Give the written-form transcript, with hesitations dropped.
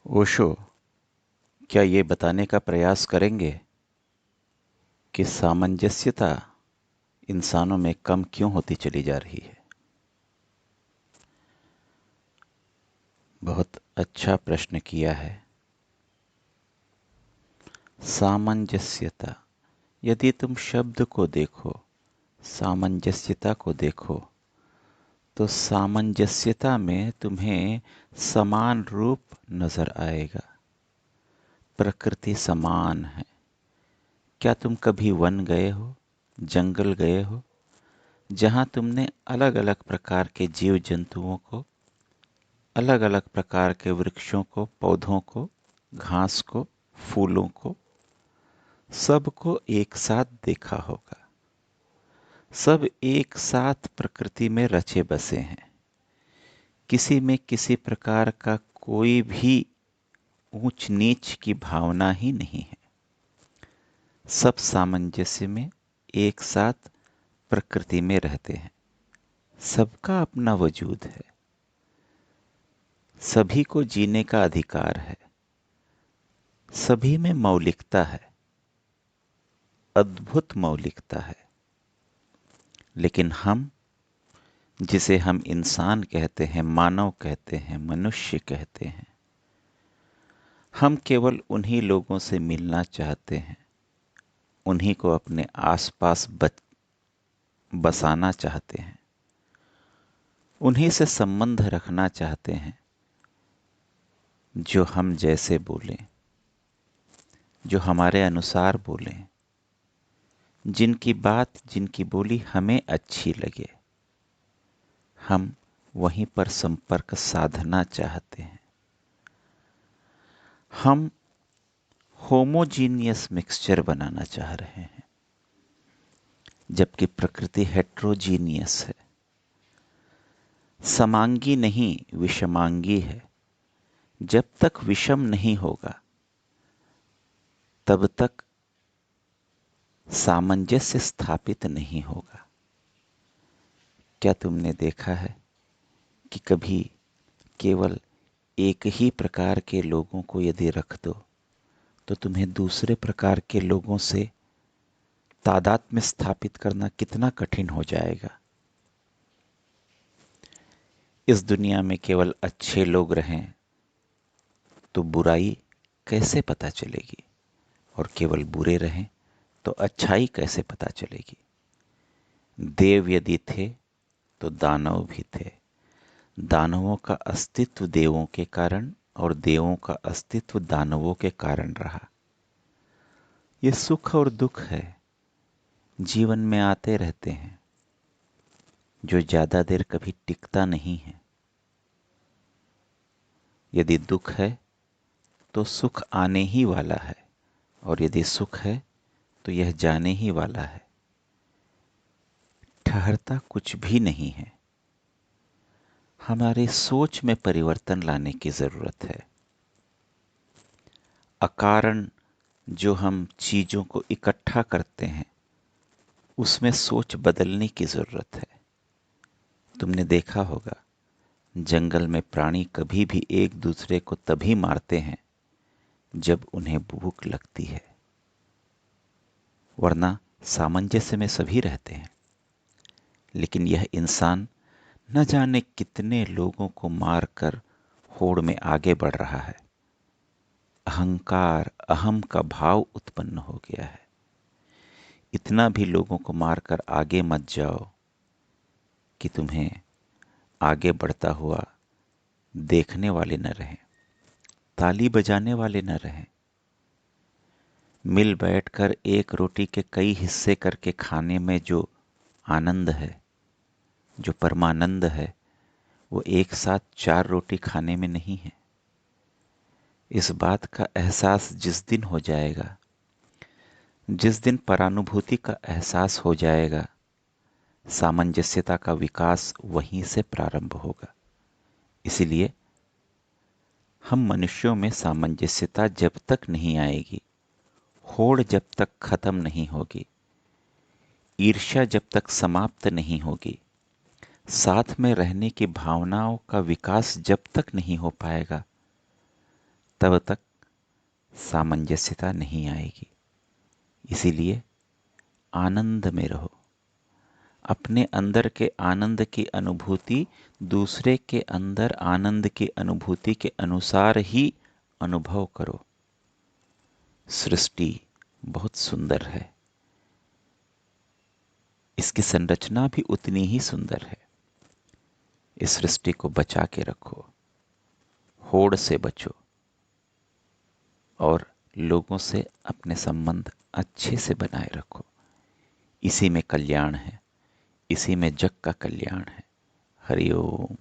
ओशो क्या ये बताने का प्रयास करेंगे कि सामंजस्यता इंसानों में कम क्यों होती चली जा रही है? बहुत अच्छा प्रश्न किया है। सामंजस्यता, यदि तुम शब्द को देखो, सामंजस्यता को देखो, तो सामंजस्यता में तुम्हें समान रूप नजर आएगा। प्रकृति समान है। क्या तुम कभी वन गए हो, जंगल गए हो, जहां तुमने अलग अलग प्रकार के जीव जंतुओं को, अलग अलग प्रकार के वृक्षों को, पौधों को, घास को, फूलों को, सबको एक साथ देखा होगा? सब एक साथ प्रकृति में रचे बसे हैं। किसी में किसी प्रकार का कोई भी ऊंच नीच की भावना ही नहीं है। सब सामंजस्य में एक साथ प्रकृति में रहते हैं। सबका अपना वजूद है। सभी को जीने का अधिकार है। सभी में मौलिकता है, अद्भुत मौलिकता है। लेकिन हम, जिसे हम इंसान कहते हैं, मानव कहते हैं, मनुष्य कहते हैं, हम केवल उन्हीं लोगों से मिलना चाहते हैं, उन्हीं को अपने आसपास बसाना चाहते हैं, उन्हीं से संबंध रखना चाहते हैं जो हम जैसे बोलें, जो हमारे अनुसार बोलें, जिनकी बात, जिनकी बोली हमें अच्छी लगे। हम वहीं पर संपर्क साधना चाहते हैं। हम होमोजीनियस मिक्सचर बनाना चाह रहे हैं, जबकि प्रकृति हेट्रोजीनियस है। समांगी नहीं, विषमांगी है। जब तक विषम नहीं होगा, तब तक सामंजस्य स्थापित नहीं होगा। क्या तुमने देखा है कि कभी केवल एक ही प्रकार के लोगों को यदि रख दो, तो तुम्हें दूसरे प्रकार के लोगों से तादात्म्य स्थापित करना कितना कठिन हो जाएगा? इस दुनिया में केवल अच्छे लोग रहें तो बुराई कैसे पता चलेगी, और केवल बुरे रहें तो अच्छाई कैसे पता चलेगी? देव यदि थे तो दानव भी थे। दानवों का अस्तित्व देवों के कारण और देवों का अस्तित्व दानवों के कारण रहा। ये सुख और दुख है, जीवन में आते रहते हैं, जो ज्यादा देर कभी टिकता नहीं है। यदि दुख है तो सुख आने ही वाला है, और यदि सुख है तो यह जाने ही वाला है। ठहरता कुछ भी नहीं है। हमारे सोच में परिवर्तन लाने की जरूरत है। अकारण जो हम चीजों को इकट्ठा करते हैं, उसमें सोच बदलने की जरूरत है। तुमने देखा होगा, जंगल में प्राणी कभी भी एक दूसरे को तभी मारते हैं जब उन्हें भूख लगती है, वरना सामंजस्य में सभी रहते हैं। लेकिन यह इंसान न जाने कितने लोगों को मारकर होड़ में आगे बढ़ रहा है। अहंकार, अहम का भाव उत्पन्न हो गया है। इतना भी लोगों को मारकर आगे मत जाओ कि तुम्हें आगे बढ़ता हुआ देखने वाले न रहें, ताली बजाने वाले न रहें। मिल बैठकर एक रोटी के कई हिस्से करके खाने में जो आनंद है, जो परमानंद है, वो एक साथ 4 रोटी खाने में नहीं है। इस बात का एहसास जिस दिन हो जाएगा, जिस दिन परानुभूति का एहसास हो जाएगा, सामंजस्यता का विकास वहीं से प्रारंभ होगा। इसीलिए हम मनुष्यों में सामंजस्यता जब तक नहीं आएगी, होड़ जब तक खत्म नहीं होगी, ईर्ष्या जब तक समाप्त नहीं होगी, साथ में रहने की भावनाओं का विकास जब तक नहीं हो पाएगा, तब तक सामंजस्यता नहीं आएगी। इसीलिए आनंद में रहो। अपने अंदर के आनंद की अनुभूति दूसरे के अंदर आनंद की अनुभूति के अनुसार ही अनुभव करो। सृष्टि बहुत सुंदर है, इसकी संरचना भी उतनी ही सुंदर है। इस सृष्टि को बचा के रखो, होड़ से बचो और लोगों से अपने संबंध अच्छे से बनाए रखो। इसी में कल्याण है, इसी में जग का कल्याण है। हरि ओम।